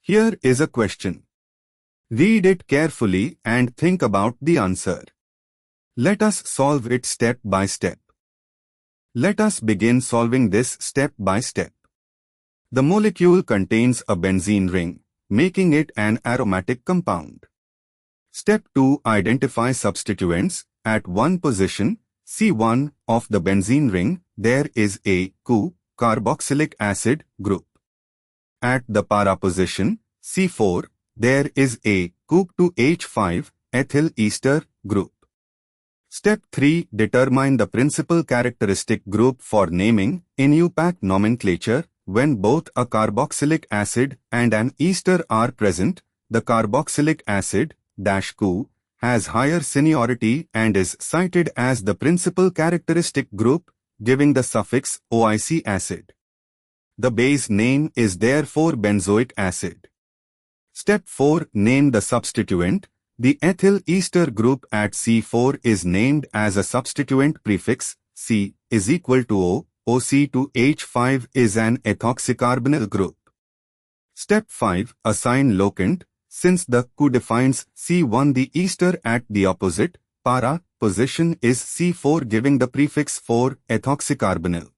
Here is a question. Read it carefully and think about the answer. Let us solve it step by step. Let us begin solving this step by step. The molecule contains a benzene ring, making it an aromatic compound. Step 2. Identify substituents. At one position, C1 of the benzene ring, there is a ChO carboxylic acid group. At the para position, C4, there is a ChO2H5 ethyl ester group. Step 3. Determine the principal characteristic group for naming. In IUPAC nomenclature, when both a carboxylic acid and an ester are present, the carboxylic acid -ChO has higher seniority and is cited as the principal characteristic group, giving the suffix OIC acid. The base name is therefore benzoic acid. Step 4. Name the substituent. The ethyl ester group at C4 is named as a substituent prefix C is equal to O. OC2H5 is an ethoxycarbonyl group. Step 5. Assign locant. Since the ChO defines C1, the ester at the opposite, para, position is C4, giving the prefix 4-ethoxycarbonyl.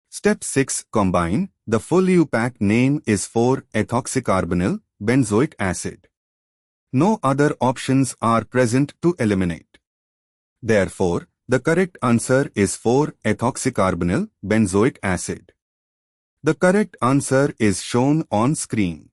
Step 6. Combine. The full IUPAC name is 4-ethoxycarbonyl benzoic acid. No other options are present to eliminate. Therefore, the correct answer is 4-ethoxycarbonyl benzoic acid. The correct answer is shown on screen.